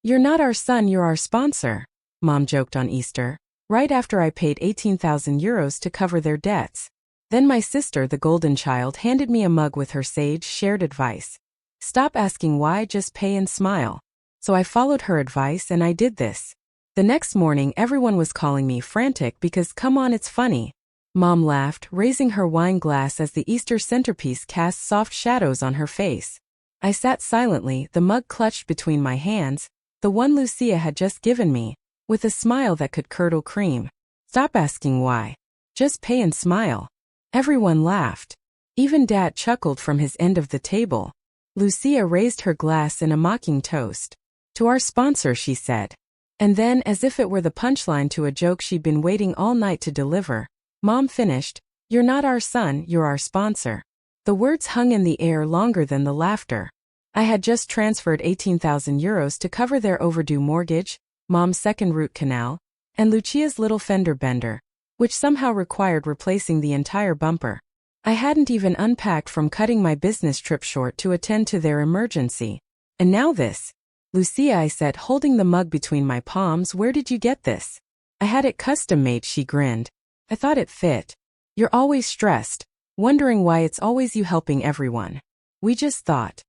"You're not our son, you're our sponsor," Mom joked on Easter, right after I paid €18,000 to cover their debts. Then my sister, the golden child, handed me a mug with her sage, shared advice. "Stop asking why, just pay and smile." So I followed her advice and I did this. The next morning everyone was calling me frantic because come on, it's funny. Mom laughed, raising her wine glass as the Easter centerpiece cast soft shadows on her face. I sat silently, the mug clutched between my hands, the one Lucia had just given me, with a smile that could curdle cream. "Stop asking why. Just pay and smile." Everyone laughed. Even Dad chuckled from his end of the table. Lucia raised her glass in a mocking toast. "To our sponsor," she said. And then, as if it were the punchline to a joke she'd been waiting all night to deliver, Mom finished, "You're not our son, you're our sponsor." The words hung in the air longer than the laughter. I had just transferred €18,000 to cover their overdue mortgage, Mom's second root canal, and Lucia's little fender bender, which somehow required replacing the entire bumper. I hadn't even unpacked from cutting my business trip short to attend to their emergency. And now this. "Lucia," I said, holding the mug between my palms, "where did you get this?" "I had it custom made," she grinned. "I thought it fit." "You're always stressed, wondering why it's always you helping everyone." "We just thought."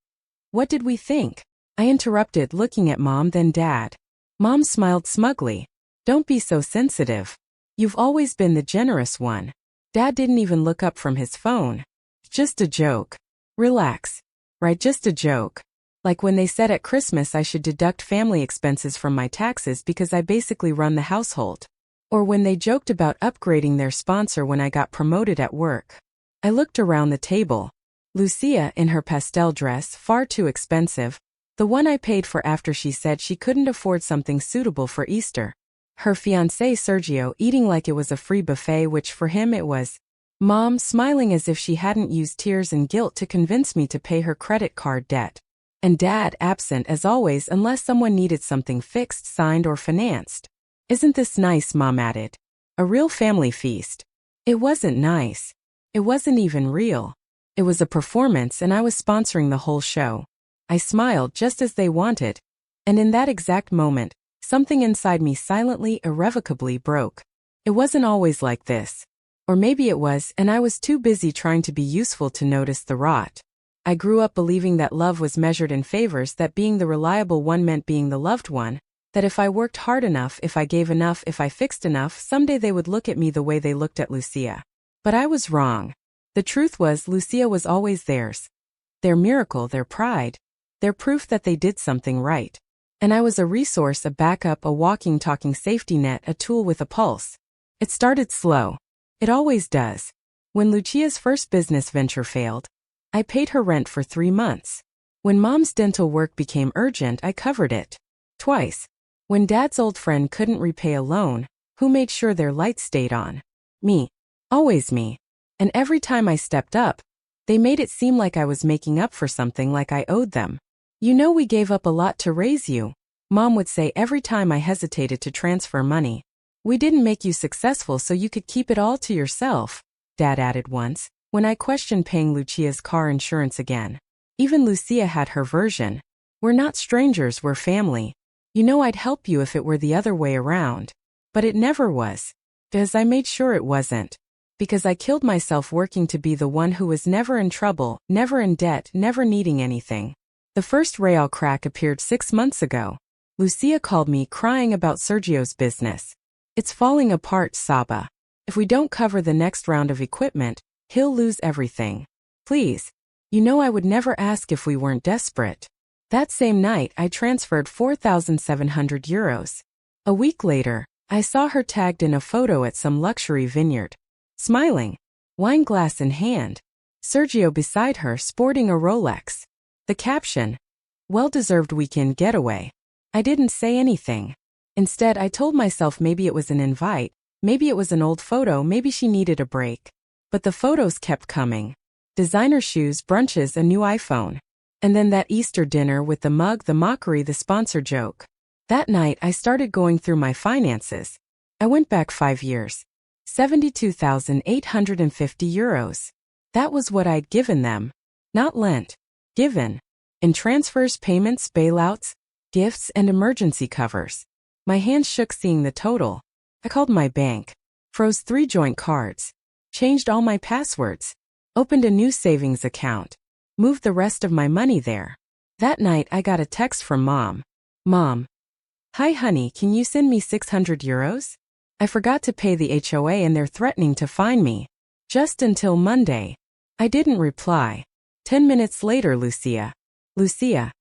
"What did we think?" I interrupted, looking at Mom, then Dad. Mom smiled smugly. "Don't be so sensitive. You've always been the generous one." Dad didn't even look up from his phone. "Just a joke." "Relax." "Right, just a joke. Like when they said at Christmas I should deduct family expenses from my taxes because I basically run the household. Or when they joked about upgrading their sponsor when I got promoted at work." I looked around the table. Lucia, in her pastel dress, far too expensive, the one I paid for after she said she couldn't afford something suitable for Easter. Her fiancé Sergio eating like it was a free buffet, which for him it was. Mom smiling as if she hadn't used tears and guilt to convince me to pay her credit card debt. And Dad absent as always unless someone needed something fixed, signed, or financed. "Isn't this nice?" Mom added. "A real family feast." It wasn't nice. It wasn't even real. It was a performance and I was sponsoring the whole show. I smiled just as they wanted. And in that exact moment, something inside me silently, irrevocably broke. It wasn't always like this. Or maybe it was, and I was too busy trying to be useful to notice the rot. I grew up believing that love was measured in favors, that being the reliable one meant being the loved one, that if I worked hard enough, if I gave enough, if I fixed enough, someday they would look at me the way they looked at Lucia. But I was wrong. The truth was, Lucia was always theirs. Their miracle, their pride. Their proof that they did something right. And I was a resource, a backup, a walking, talking safety net, a tool with a pulse. It started slow. It always does. When Lucia's first business venture failed, I paid her rent for 3 months. When Mom's dental work became urgent, I covered it. Twice. When Dad's old friend couldn't repay a loan, who made sure their lights stayed on? Me. Always me. And every time I stepped up, they made it seem like I was making up for something, like I owed them. "You know, we gave up a lot to raise you," Mom would say every time I hesitated to transfer money. "We didn't make you successful so you could keep it all to yourself," Dad added once, when I questioned paying Lucia's car insurance again. Even Lucia had her version. "We're not strangers, we're family. You know, I'd help you if it were the other way around." But it never was. Because I made sure it wasn't. Because I killed myself working to be the one who was never in trouble, never in debt, never needing anything. The first real crack appeared 6 months ago. Lucia called me crying about Sergio's business. "It's falling apart, Saba. If we don't cover the next round of equipment, he'll lose everything. Please. You know I would never ask if we weren't desperate." That same night, I transferred €4,700. A week later, I saw her tagged in a photo at some luxury vineyard. Smiling. Wine glass in hand. Sergio beside her sporting a Rolex. The caption, "Well-deserved weekend getaway." I didn't say anything. Instead, I told myself maybe it was an invite, maybe it was an old photo, maybe she needed a break. But the photos kept coming. Designer shoes, brunches, a new iPhone. And then that Easter dinner with the mug, the mockery, the sponsor joke. That night, I started going through my finances. I went back 5 years. €72,850. That was what I'd given them. Not lent. Given. In transfers, payments, bailouts. gifts, and emergency covers. My hands shook seeing the total. I called my bank, froze 3 joint cards, changed all my passwords, opened a new savings account, moved the rest of my money there. That night I got a text from Mom. Mom. Hi honey, can you send me 600 euros? I forgot to pay the HOA and they're threatening to fine me. Just until Monday. I didn't reply. 10 minutes later, Lucia. Lucia.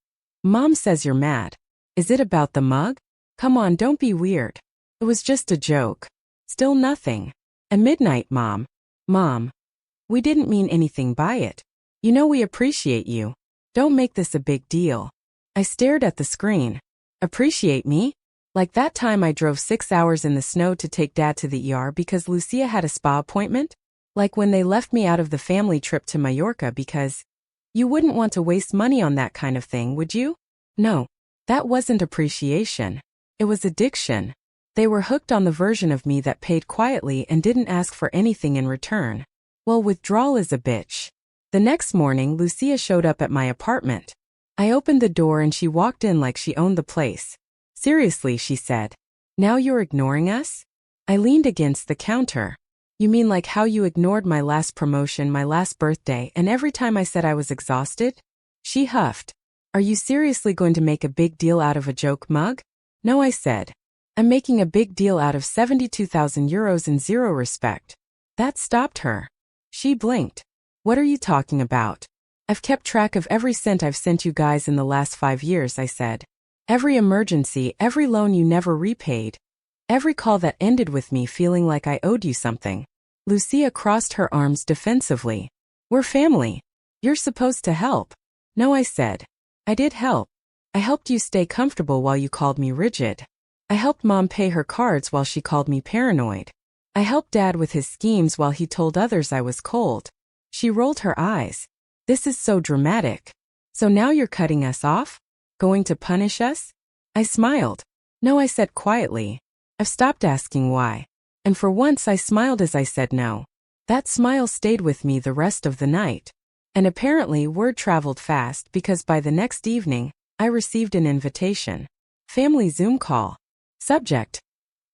Mom says you're mad. Is it about the mug? Come on, don't be weird. It was just a joke. Still nothing. At midnight, Mom. Mom. We didn't mean anything by it. You know we appreciate you. Don't make this a big deal. I stared at the screen. Appreciate me? Like that time I drove 6 hours in the snow to take Dad to the ER because Lucia had a spa appointment? Like when they left me out of the family trip to Mallorca because you wouldn't want to waste money on that kind of thing, would you? No. That wasn't appreciation. It was addiction. They were hooked on the version of me that paid quietly and didn't ask for anything in return. Well, withdrawal is a bitch. The next morning, Lucia showed up at my apartment. I opened the door and she walked in like she owned the place. Seriously, she said. Now you're ignoring us? I leaned against the counter. You mean like how you ignored my last promotion, my last birthday, and every time I said I was exhausted? She huffed. Are you seriously going to make a big deal out of a joke mug? No, I said. I'm making a big deal out of 72,000 euros in zero respect. That stopped her. She blinked. What are you talking about? I've kept track of every cent I've sent you guys in the last 5 years, I said. Every emergency, every loan you never repaid. Every call that ended with me feeling like I owed you something. Lucia crossed her arms defensively. We're family. You're supposed to help. No, I said. I did help. I helped you stay comfortable while you called me rigid. I helped Mom pay her cards while she called me paranoid. I helped Dad with his schemes while he told others I was cold. She rolled her eyes. This is so dramatic. So now you're cutting us off? Going to punish us? I smiled. No, I said quietly. I've stopped asking why. And for once I smiled as I said no. That smile stayed with me the rest of the night. And apparently word traveled fast because by the next evening, I received an invitation. Family Zoom call. Subject.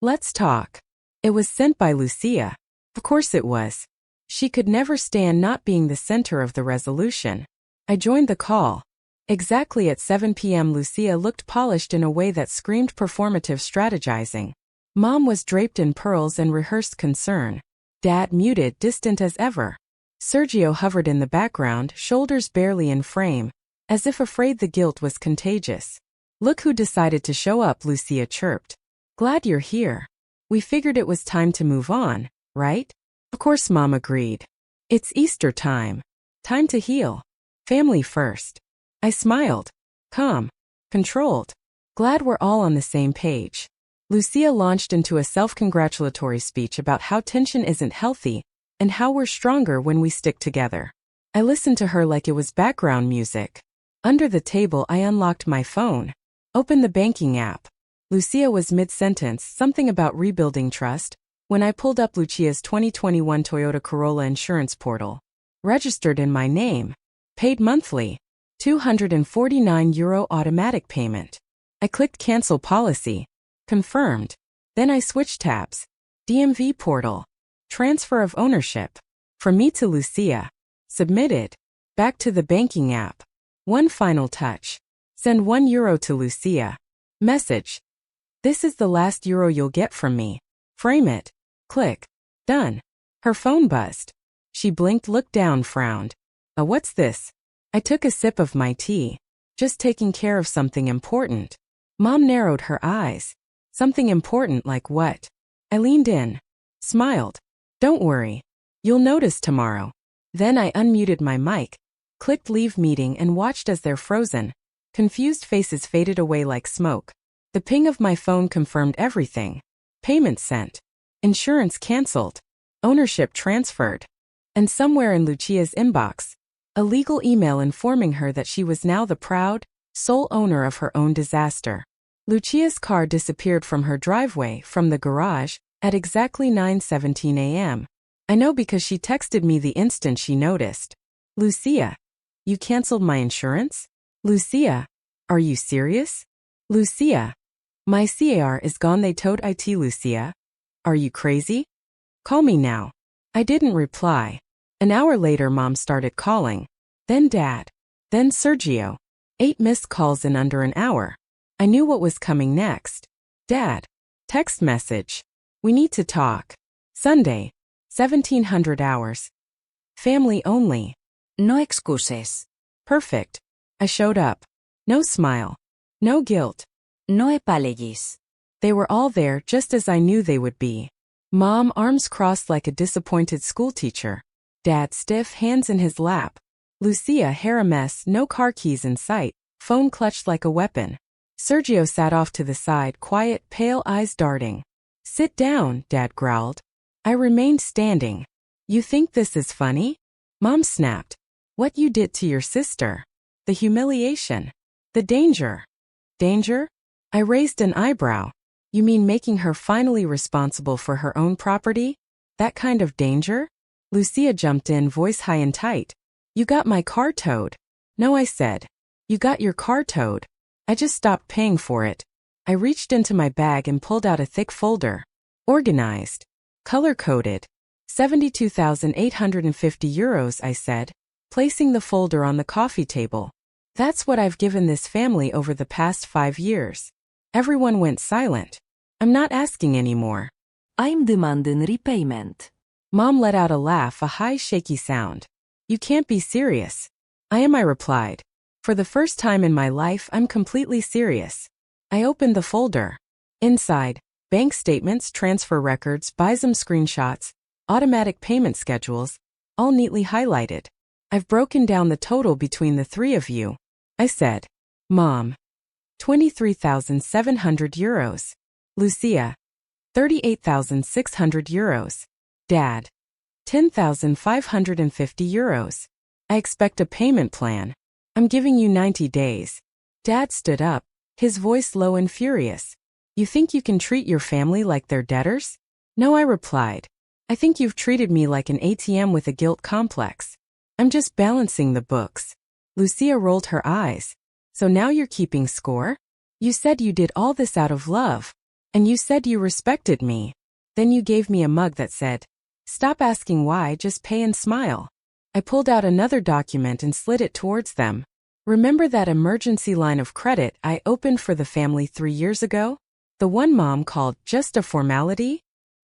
Let's talk. It was sent by Lucia. Of course it was. She could never stand not being the center of the resolution. I joined the call. Exactly at 7 p.m. Lucia looked polished in a way that screamed performative strategizing. Mom was draped in pearls and rehearsed concern. Dad muted, distant as ever. Sergio hovered in the background, shoulders barely in frame, as if afraid the guilt was contagious. Look who decided to show up, Lucia chirped. Glad you're here. We figured it was time to move on, right? Of course, Mom agreed. It's Easter time. Time to heal. Family first. I smiled. Calm. Controlled. Glad we're all on the same page. Lucia launched into a self-congratulatory speech about how tension isn't healthy and how we're stronger when we stick together. I listened to her like it was background music. Under the table, I unlocked my phone. Opened the banking app. Lucia was mid-sentence, something about rebuilding trust, when I pulled up Lucia's 2021 Toyota Corolla insurance portal. Registered in my name. Paid monthly. €249 automatic payment. I clicked cancel policy. Confirmed. Then I switched tabs. DMV portal. Transfer of ownership. From me to Lucia. Submitted. Back to the banking app. One final touch. Send €1 to Lucia. Message. This is the last euro you'll get from me. Frame it. Click. Done. Her phone buzzed. She blinked, looked down, frowned. What's this? I took a sip of my tea. Just taking care of something important. Mom narrowed her eyes. Something important like what? I leaned in. Smiled. Don't worry. You'll notice tomorrow. Then I unmuted my mic, clicked leave meeting and watched as their frozen, confused faces faded away like smoke. The ping of my phone confirmed everything. Payment sent. Insurance canceled. Ownership transferred. And somewhere in Lucia's inbox, a legal email informing her that she was now the proud, sole owner of her own disaster. Lucia's car disappeared from her driveway, from the garage, at exactly 9:17 a.m. I know because she texted me the instant she noticed. Lucia, you canceled my insurance? Lucia, are you serious? Lucia. My CAR is gone, they told it. Lucia. Are you crazy? Call me now. I didn't reply. An hour later, Mom started calling. Then Dad. Then Sergio. 8 missed calls in under an hour. I knew what was coming next. Dad. Text message. We need to talk. Sunday. 1700 hours. Family only. No excuses. Perfect. I showed up. No smile. No guilt. No apologies. They were all there just as I knew they would be. Mom, arms crossed like a disappointed schoolteacher. Dad, stiff, hands in his lap. Lucia, hair a mess, no car keys in sight, phone clutched like a weapon. Sergio sat off to the side, quiet, pale eyes darting. Sit down, Dad growled. I remained standing. You think this is funny? Mom snapped. What you did to your sister. The humiliation. The danger. Danger? I raised an eyebrow. You mean making her finally responsible for her own property? That kind of danger? Lucia jumped in, voice high and tight. You got my car towed. No, I said. You got your car towed. I just stopped paying for it. I reached into my bag and pulled out a thick folder. Organized. Color-coded. 72,850 euros, I said, placing the folder on the coffee table. That's what I've given this family over the past 5 years. Everyone went silent. I'm not asking anymore. I'm demanding repayment. Mom let out a laugh, a high, shaky sound. You can't be serious. I am, I replied. For the first time in my life, I'm completely serious. I opened the folder. Inside, bank statements, transfer records, BISM screenshots, automatic payment schedules, all neatly highlighted. I've broken down the total between the 3 of you. I said. Mom. 23,700 euros. Lucia. 38,600 euros. Dad. 10,550 euros. I expect a payment plan. I'm giving you 90 days. Dad stood up, his voice low and furious. You think you can treat your family like they're debtors? No, I replied. I think you've treated me like an ATM with a guilt complex. I'm just balancing the books. Lucia rolled her eyes. So now you're keeping score? You said you did all this out of love. And you said you respected me. Then you gave me a mug that said, stop asking why, just pay and smile. I pulled out another document and slid it towards them. Remember that emergency line of credit I opened for the family 3 years ago? The one Mom called just a formality?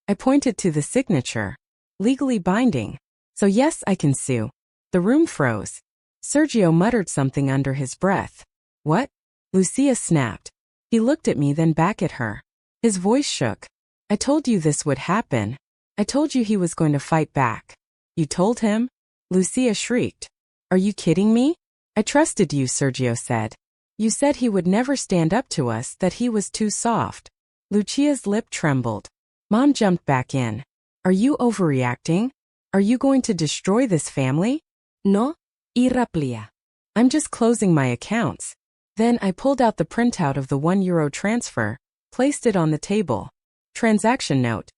I pointed to the signature. Legally binding. So yes, I can sue. The room froze. Sergio muttered something under his breath. What? Lucia snapped. He looked at me, then back at her. His voice shook. I told you this would happen. I told you he was going to fight back. You told him? Lucia shrieked. Are you kidding me? I trusted you, Sergio said. You said he would never stand up to us, that he was too soft. Lucia's lip trembled. Mom jumped back in. Are you overreacting? Are you going to destroy this family? No, irraplia. I'm just closing my accounts. Then I pulled out the printout of the €1 transfer, placed it on the table. Transaction note.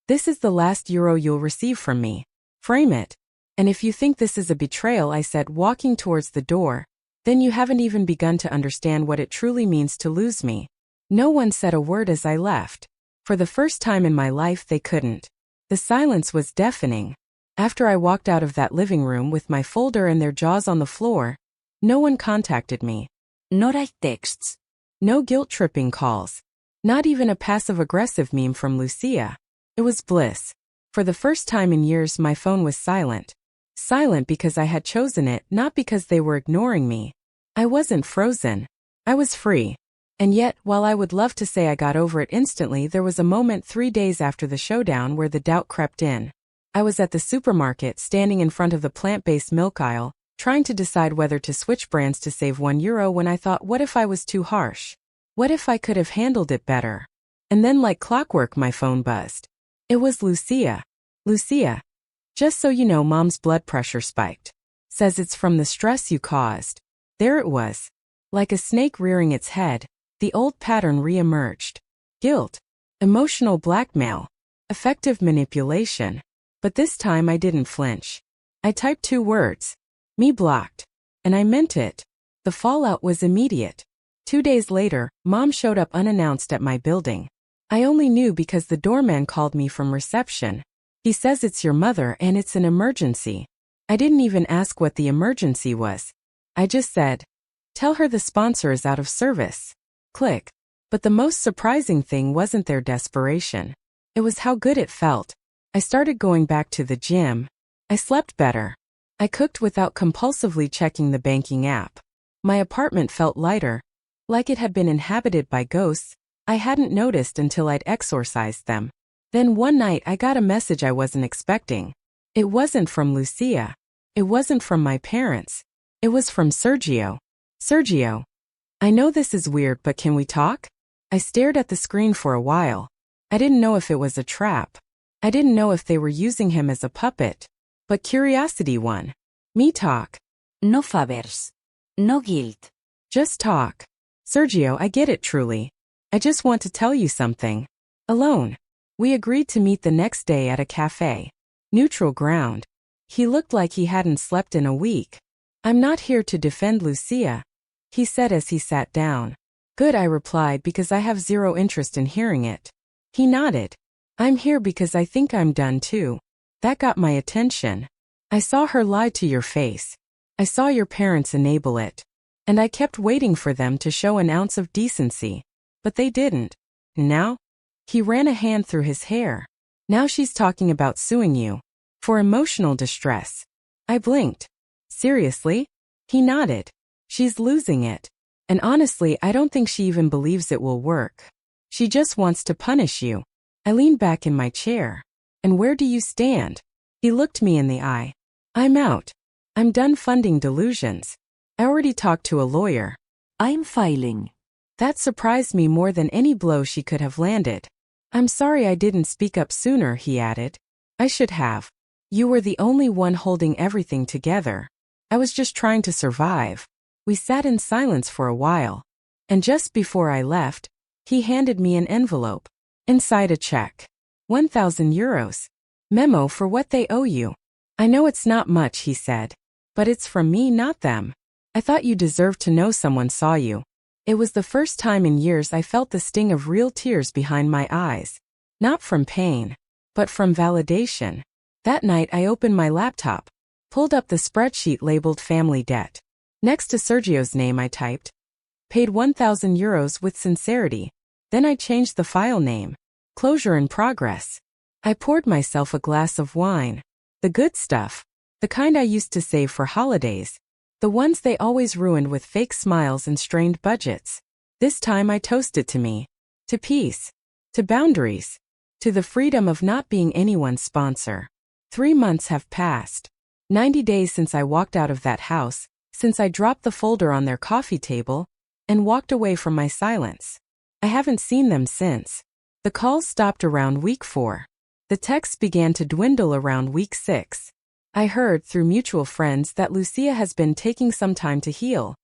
This is the last euro you'll receive from me. Frame it. And if you think this is a betrayal, I said, walking towards the door, then you haven't even begun to understand what it truly means to lose me. No one said a word as I left. For the first time in my life, they couldn't. The silence was deafening. After I walked out of that living room with my folder and their jaws on the floor, no one contacted me. No write texts. No guilt-tripping calls. Not even a passive-aggressive meme from Lucia. It was bliss. For the first time in years, my phone was silent. Silent because I had chosen it, not because they were ignoring me. I wasn't frozen. I was free. And yet, while I would love to say I got over it instantly, there was a moment 3 days after the showdown where the doubt crept in. I was at the supermarket, standing in front of the plant-based milk aisle, trying to decide whether to switch brands to save €1 when I thought, what if I was too harsh? What if I could have handled it better? And then like clockwork, my phone buzzed. It was Lucia. Lucia. Just so you know, Mom's blood pressure spiked. Says it's from the stress you caused. There it was. Like a snake rearing its head, the old pattern re-emerged. Guilt. Emotional blackmail. Effective manipulation. But this time I didn't flinch. I typed 2 words. Me blocked. And I meant it. The fallout was immediate. 2 days later, Mom showed up unannounced at my building. I only knew because the doorman called me from reception. He says it's your mother and it's an emergency. I didn't even ask what the emergency was. I just said, tell her the sponsor is out of service. Click. But the most surprising thing wasn't their desperation. It was how good it felt. I started going back to the gym. I slept better. I cooked without compulsively checking the banking app. My apartment felt lighter, like it had been inhabited by ghosts I hadn't noticed until I'd exorcised them. Then one night I got a message I wasn't expecting. It wasn't from Lucia. It wasn't from my parents. It was from Sergio. Sergio. I know this is weird, but can we talk? I stared at the screen for a while. I didn't know if it was a trap. I didn't know if they were using him as a puppet. But curiosity won. Me talk. No favors. No guilt. Just talk. Sergio, I get it truly. I just want to tell you something. Alone. We agreed to meet the next day at a cafe. Neutral ground. He looked like he hadn't slept in a week. I'm not here to defend Lucia, he said as he sat down. Good, I replied, because I have zero interest in hearing it. He nodded. I'm here because I think I'm done too. That got my attention. I saw her lie to your face. I saw your parents enable it. And I kept waiting for them to show an ounce of decency. But they didn't. Now? He ran a hand through his hair. Now she's talking about suing you. For emotional distress. I blinked. Seriously? He nodded. She's losing it. And honestly, I don't think she even believes it will work. She just wants to punish you. I leaned back in my chair. And where do you stand? He looked me in the eye. I'm out. I'm done funding delusions. I already talked to a lawyer. I'm filing. That surprised me more than any blow she could have landed. I'm sorry I didn't speak up sooner, he added. I should have. You were the only one holding everything together. I was just trying to survive. We sat in silence for a while. And just before I left, he handed me an envelope. Inside a check. 1,000 euros. Memo for what they owe you. I know it's not much, he said. But it's from me, not them. I thought you deserved to know someone saw you. It was the first time in years I felt the sting of real tears behind my eyes. Not from pain, but from validation. That night I opened my laptop, pulled up the spreadsheet labeled family debt. Next to Sergio's name I typed, paid 1,000 euros with sincerity. Then I changed the file name. Closure in progress. I poured myself a glass of wine. The good stuff. The kind I used to save for holidays. The ones they always ruined with fake smiles and strained budgets. This time I toasted to me. To peace. To boundaries. To the freedom of not being anyone's sponsor. 3 months have passed. 90 days since I walked out of that house, since I dropped the folder on their coffee table, and walked away from my silence. I haven't seen them since. The calls stopped around week 4. The texts began to dwindle around week 6. I heard through mutual friends that Lucia has been taking some time to heal,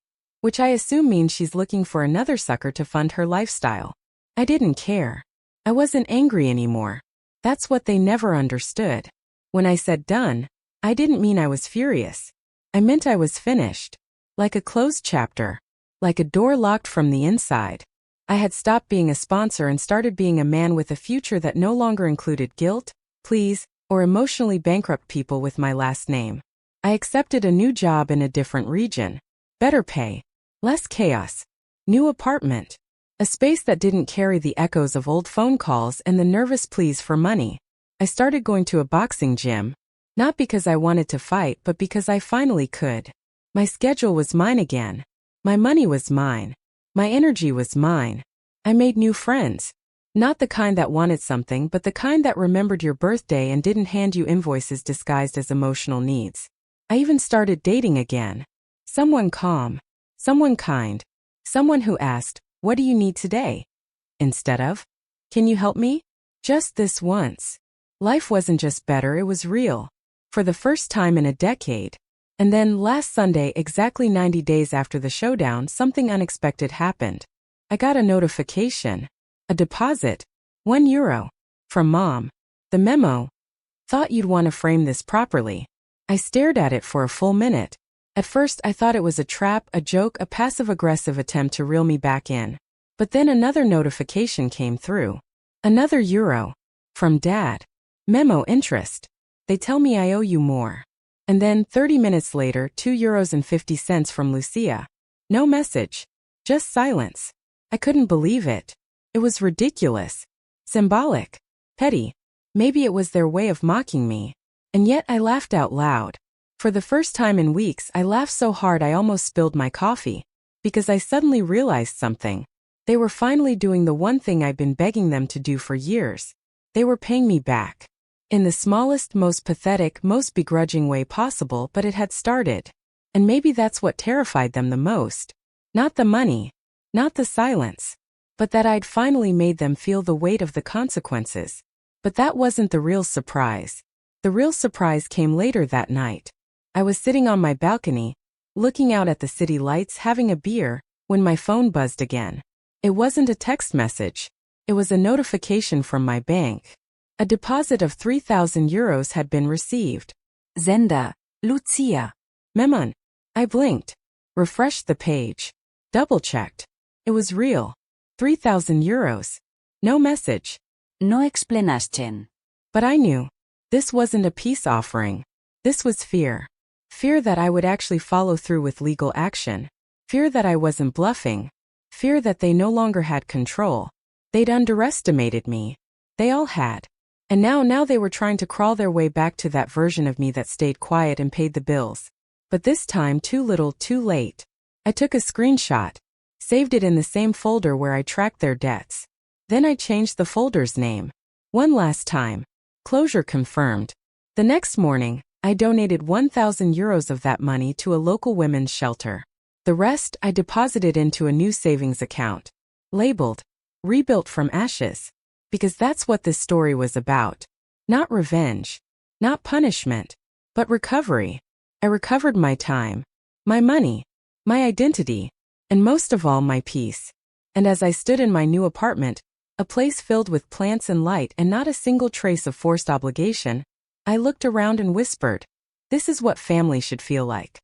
which I assume means she's looking for another sucker to fund her lifestyle. I didn't care. I wasn't angry anymore. That's what they never understood. When I said done, I didn't mean I was furious. I meant I was finished. Like a closed chapter. Like a door locked from the inside. I had stopped being a sponsor and started being a man with a future that no longer included guilt, pleas, or emotionally bankrupt people with my last name. I accepted a new job in a different region. Better pay. Less chaos. New apartment. A space that didn't carry the echoes of old phone calls and the nervous pleas for money. I started going to a boxing gym. Not because I wanted to fight, but because I finally could. My schedule was mine again. My money was mine. My energy was mine. I made new friends. Not the kind that wanted something, but the kind that remembered your birthday and didn't hand you invoices disguised as emotional needs. I even started dating again. Someone calm. Someone kind. Someone who asked, "What do you need today?" Instead of, "Can you help me?" Just this once. Life wasn't just better, it was real. For the first time in a decade. And then last Sunday, exactly 90 days after the showdown, something unexpected happened. I got a notification. A deposit. €1. From Mom. The memo. Thought you'd want to frame this properly. I stared at it for a full minute. At first I thought it was a trap, a joke, a passive-aggressive attempt to reel me back in. But then another notification came through. Another euro. From Dad. Memo interest. They tell me I owe you more. And then, 30 minutes later, €2.50 from Lucia. No message. Just silence. I couldn't believe it. It was ridiculous. Symbolic. Petty. Maybe it was their way of mocking me. And yet I laughed out loud. For the first time in weeks, I laughed so hard I almost spilled my coffee. Because I suddenly realized something. They were finally doing the one thing I'd been begging them to do for years. They were paying me back. In the smallest, most pathetic, most begrudging way possible, but it had started. And maybe that's what terrified them the most. Not the money. Not the silence. But that I'd finally made them feel the weight of the consequences. But that wasn't the real surprise. The real surprise came later that night. I was sitting on my balcony, looking out at the city lights, having a beer, when my phone buzzed again. It wasn't a text message. It was a notification from my bank. A deposit of €3,000 had been received. Zenda, Lucia. Memon. I blinked. Refreshed the page. Double-checked. It was real. €3,000. No message. No explanation. But I knew. This wasn't a peace offering. This was fear. Fear that I would actually follow through with legal action. Fear that I wasn't bluffing. Fear that they no longer had control. They'd underestimated me. They all had. And now they were trying to crawl their way back to that version of me that stayed quiet and paid the bills. But this time too little, too late. I took a screenshot. Saved it in the same folder where I tracked their debts. Then I changed the folder's name. One last time. Closure confirmed. The next morning, I donated €1,000 of that money to a local women's shelter. The rest I deposited into a new savings account. Labeled, Rebuilt from Ashes. Because that's what this story was about. Not revenge. Not punishment. But recovery. I recovered my time. My money. My identity. And most of all, my peace. And as I stood in my new apartment, a place filled with plants and light and not a single trace of forced obligation, I looked around and whispered, "This is what family should feel like."